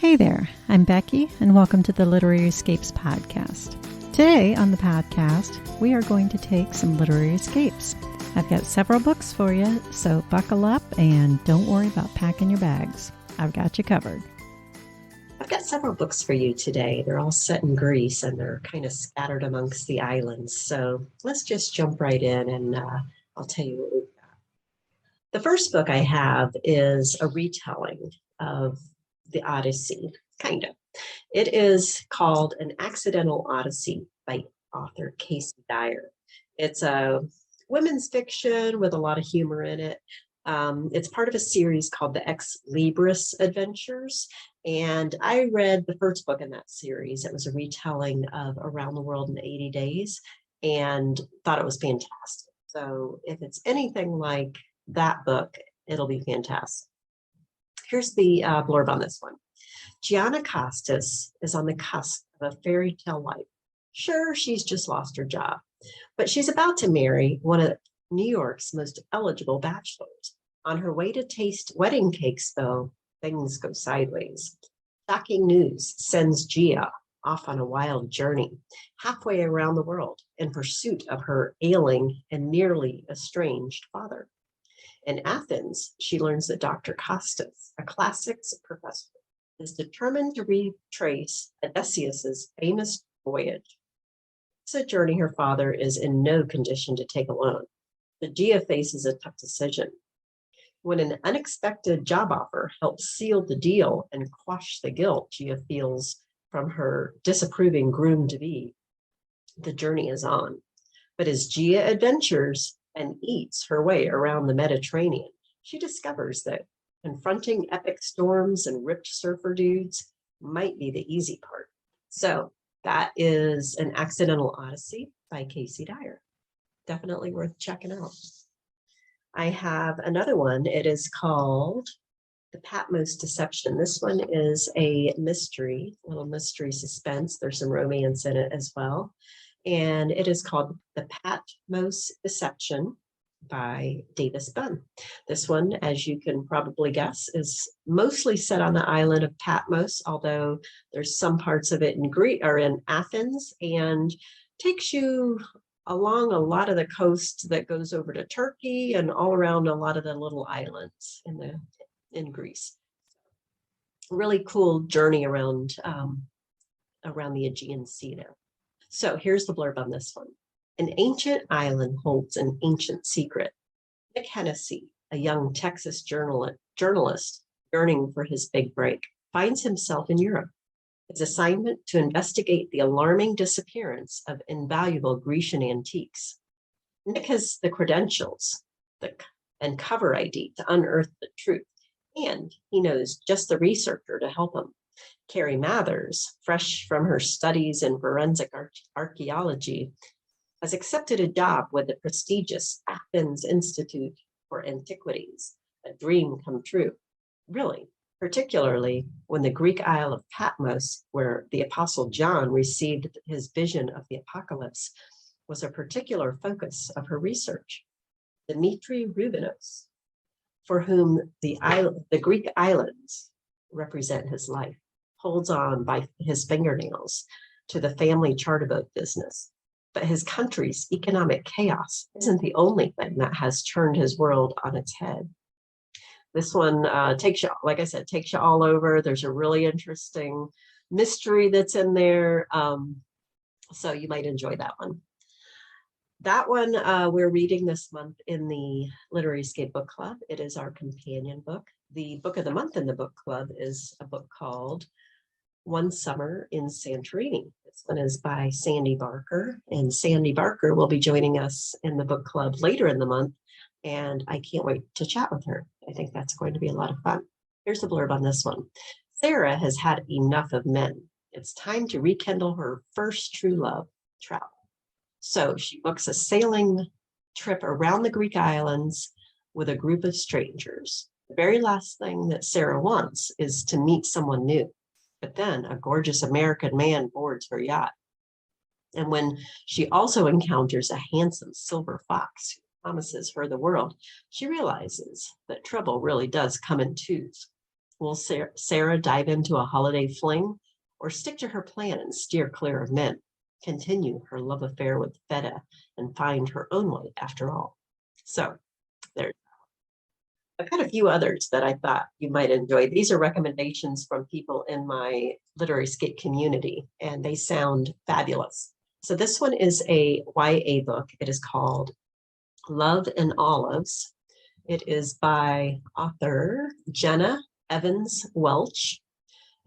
Hey there, I'm Becky, and welcome to the Literary Escapes podcast. Today on the podcast, we are going to take some literary escapes. I've got several books for you, so buckle up and don't worry about packing your bags. I've got you covered. I've got several books for you today. They're all set in Greece and they're kind of scattered amongst the islands. So let's just jump right in and I'll tell you what we've got. The first book I have is a retelling of the Odyssey, kind of. It is called An Accidental Odyssey by author Casey Dyer. It's a women's fiction with a lot of humor in it. It's part of a series called the Ex Libris Adventures. And I read the first book in that series. It was a retelling of Around the World in 80 Days and thought it was fantastic. So if it's anything like that book, it'll be fantastic. Here's the blurb on this one. Gianna Costas is on the cusp of a fairy tale life. Sure, she's just lost her job, but she's about to marry one of New York's most eligible bachelors. On her way to taste wedding cakes, though, things go sideways. Shocking news sends Gia off on a wild journey, halfway around the world, in pursuit of her ailing and nearly estranged father. In Athens, she learns that Dr. Costas, a classics professor, is determined to retrace Odysseus's famous voyage. It's a journey her father is in no condition to take alone. But Gia faces a tough decision. When an unexpected job offer helps seal the deal and quash the guilt Gia feels from her disapproving groom-to-be, the journey is on. But as Gia adventures and eats her way around the Mediterranean, she discovers that confronting epic storms and ripped surfer dudes might be the easy part. So that is An Accidental Odyssey by Casey Dyer. Definitely worth checking out. I have another one. It is called The Patmos Deception. This one is a mystery, little mystery suspense. There's some romance in it as well. And it is called The Patmos Deception by Davis Bunn. This one, as you can probably guess, is mostly set on the island of Patmos, although there's some parts of it in Greece or in Athens, and takes you along a lot of the coast that goes over to Turkey and all around a lot of the little islands in Greece. Really cool journey around the Aegean Sea there. So here's the blurb on this one. An ancient island holds an ancient secret. Nick Hennessy, a young Texas journalist yearning for his big break, finds himself in Europe. His assignment to investigate the alarming disappearance of invaluable Grecian antiques. Nick has the credentials and cover ID to unearth the truth, and he knows just the researcher to help him. Carrie Mathers, fresh from her studies in forensic archaeology, has accepted a job with the prestigious Athens Institute for Antiquities, a dream come true. Really, particularly when the Greek Isle of Patmos, where the Apostle John received his vision of the apocalypse, was a particular focus of her research. Dimitri Rubinos, for whom the Greek islands represent his life, holds on by his fingernails to the family charter boat business. But his country's economic chaos isn't the only thing that has turned his world on its head. This one takes you, like I said, takes you all over. There's a really interesting mystery that's in there. So you might enjoy that one. That one we're reading this month in the Literary Escape Book Club. It is our companion book. The book of the month in the book club is a book called One Summer in Santorini. This one is by Sandy Barker, and Sandy Barker will be joining us in the book club later in the month, and I can't wait to chat with her. I think that's going to be a lot of fun. Here's the blurb on this one. Sarah has had enough of men. It's time to rekindle her first true love, travel. So she books a sailing trip around the Greek islands with a group of strangers. The very last thing that Sarah wants is to meet someone new. But then a gorgeous American man boards her yacht. And when she also encounters a handsome silver fox who promises her the world, she realizes that trouble really does come in twos. Will Sarah dive into a holiday fling or stick to her plan and steer clear of men? Continue her love affair with Feta and find her own way after all. So there. I've got a few others that I thought you might enjoy. These are recommendations from people in my Literary Escape community, and they sound fabulous. So this one is a YA book. It is called Love and Olives. It is by author Jenna Evans Welch.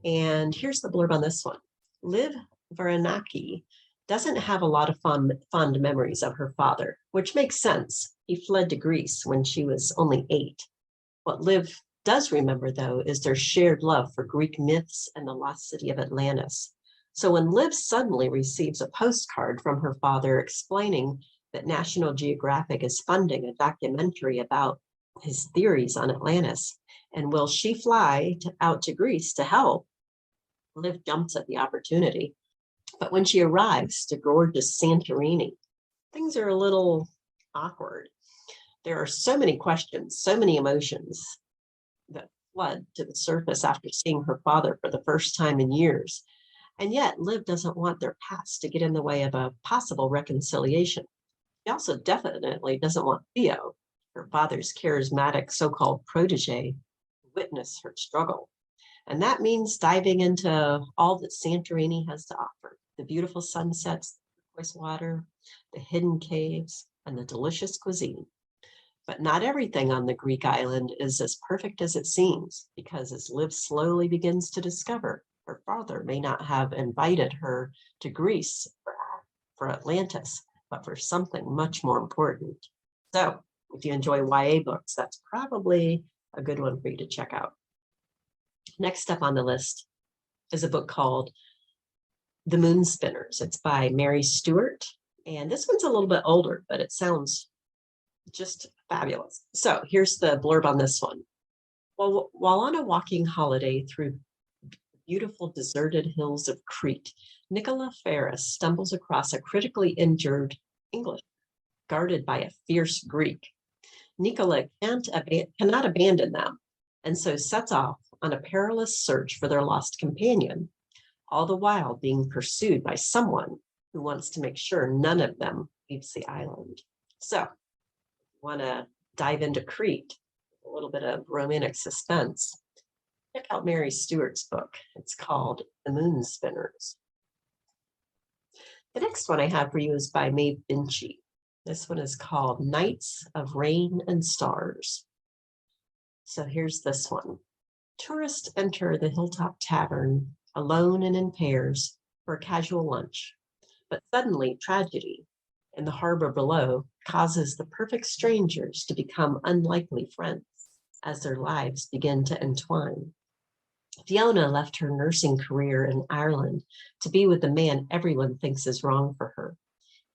And here's the blurb on this one. Liv Varanaki doesn't have a lot of fond memories of her father, which makes sense. He fled to Greece when she was only 8. What Liv does remember, though, is their shared love for Greek myths and the lost city of Atlantis. So when Liv suddenly receives a postcard from her father explaining that National Geographic is funding a documentary about his theories on Atlantis, and will she fly out to Greece to help, Liv jumps at the opportunity. But when she arrives to gorgeous Santorini, things are a little awkward. There are so many questions, so many emotions that flood to the surface after seeing her father for the first time in years. And yet, Liv doesn't want their past to get in the way of a possible reconciliation. She also definitely doesn't want Theo, her father's charismatic so-called protege, to witness her struggle. And that means diving into all that Santorini has to offer: the beautiful sunsets, the turquoise water, the hidden caves, and the delicious cuisine. But not everything on the Greek island is as perfect as it seems, because as Liv slowly begins to discover, her father may not have invited her to Greece for Atlantis, but for something much more important. So if you enjoy YA books, that's probably a good one for you to check out. Next up on the list is a book called The Moonspinners. It's by Mary Stewart. And this one's a little bit older, but it sounds just fabulous. So here's the blurb on this one. While on a walking holiday through beautiful deserted hills of Crete, Nicola Ferris stumbles across a critically injured English guarded by a fierce Greek. Nicola cannot abandon them, and so sets off on a perilous search for their lost companion, all the while being pursued by someone who wants to make sure none of them leaves the island. So, want to dive into Crete, a little bit of romantic suspense, check out Mary Stewart's book. It's called The Moonspinners. The next one I have for you is by Maeve Binchy. This one is called Nights of Rain and Stars. So here's this one. Tourists enter the Hilltop Tavern alone and in pairs for a casual lunch. But suddenly, tragedy in the harbor below causes the perfect strangers to become unlikely friends as their lives begin to entwine. Fiona left her nursing career in Ireland to be with the man everyone thinks is wrong for her.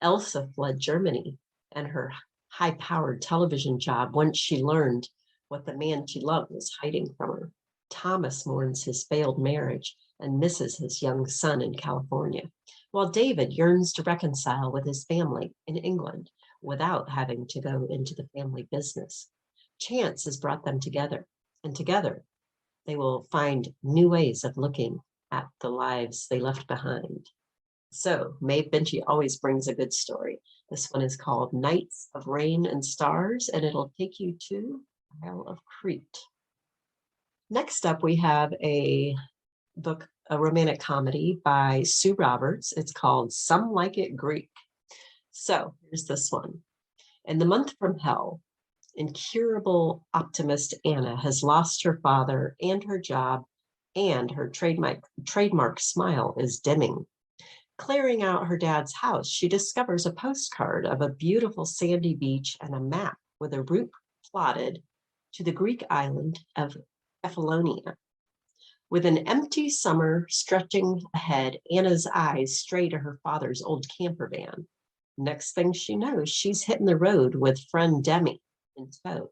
Elsa fled Germany and her high-powered television job once she learned what the man she loved was hiding from her. Thomas mourns his failed marriage and misses his young son in California, while David yearns to reconcile with his family in England without having to go into the family business. Chance has brought them together, and together they will find new ways of looking at the lives they left behind. So Maeve Binchy always brings a good story. This one is called Nights of Rain and Stars, and it'll take you to the Isle of Crete. Next up, we have a book, a romantic comedy by Sue Roberts. It's called Some Like It Greek. So here's this one. In the month from hell, incurable optimist Anna has lost her father and her job, and her trademark smile is dimming. Clearing out her dad's house, she discovers a postcard of a beautiful sandy beach and a map with a route plotted to the Greek island of Kefalonia. With an empty summer stretching ahead, Anna's eyes stray to her father's old camper van. Next thing she knows, she's hitting the road with friend Demi in tow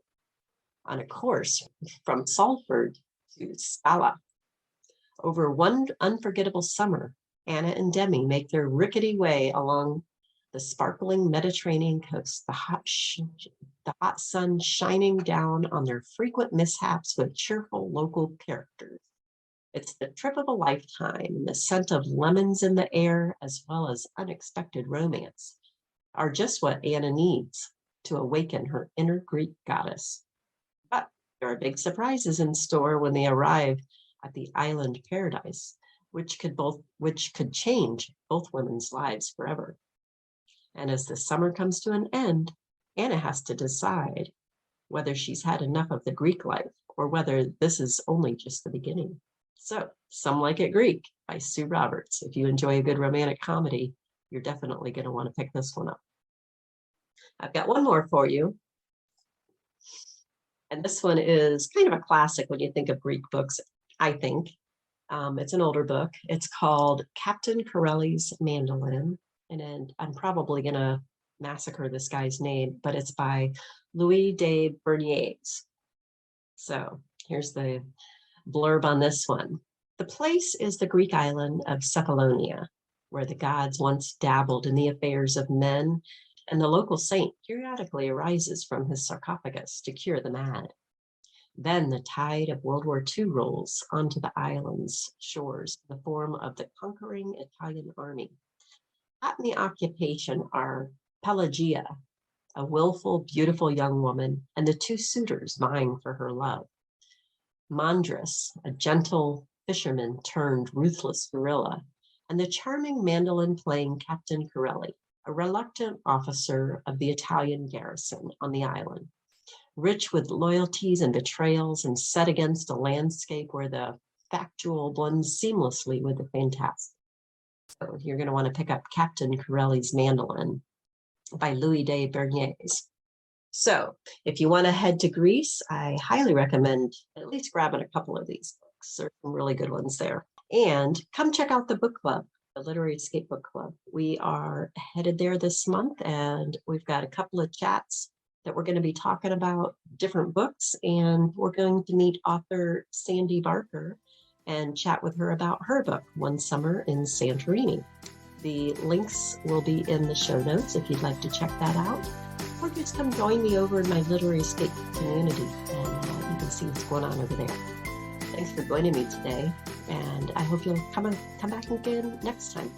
on a course from Salford to Scala. Over one unforgettable summer, Anna and Demi make their rickety way along the sparkling Mediterranean coast, the hot sun shining down on their frequent mishaps with cheerful local characters. It's the trip of a lifetime, and the scent of lemons in the air, as well as unexpected romance, are just what Anna needs to awaken her inner Greek goddess. But there are big surprises in store when they arrive at the island paradise, which could change both women's lives forever. And as the summer comes to an end, Anna has to decide whether she's had enough of the Greek life or whether this is only just the beginning. So, Some Like It Greek by Sue Roberts. If you enjoy a good romantic comedy, you're definitely going to want to pick this one up. I've got one more for you. And this one is kind of a classic when you think of Greek books, I think. It's an older book. It's called Captain Corelli's Mandolin. And I'm probably going to massacre this guy's name, but it's by Louis de Bernières. So here's the blurb on this one. The place is the Greek island of Cephalonia, where the gods once dabbled in the affairs of men, and the local saint periodically arises from his sarcophagus to cure the mad. Then the tide of World War II rolls onto the island's shores in the form of the conquering Italian army. Caught in the occupation are Pelagia, a willful, beautiful young woman, and the two suitors vying for her love. Mandras, a gentle fisherman turned ruthless guerrilla, and the charming mandolin-playing Captain Corelli, a reluctant officer of the Italian garrison on the island, rich with loyalties and betrayals and set against a landscape where the factual blends seamlessly with the fantastic. So you're going to want to pick up Captain Corelli's Mandolin by Louis de Bernières. So if you want to head to Greece, I highly recommend at least grabbing a couple of these books. There's some really good ones there. And come check out the book club, the Literary Escape Book Club. We are headed there this month, and we've got a couple of chats that we're going to be talking about different books, and we're going to meet author Sandy Barker and chat with her about her book, One Summer in Santorini. The links will be in the show notes if you'd like to check that out. Or just come join me over in my Literary Escape community, and you can see what's going on over there. Thanks for joining me today, and I hope you'll come back again next time.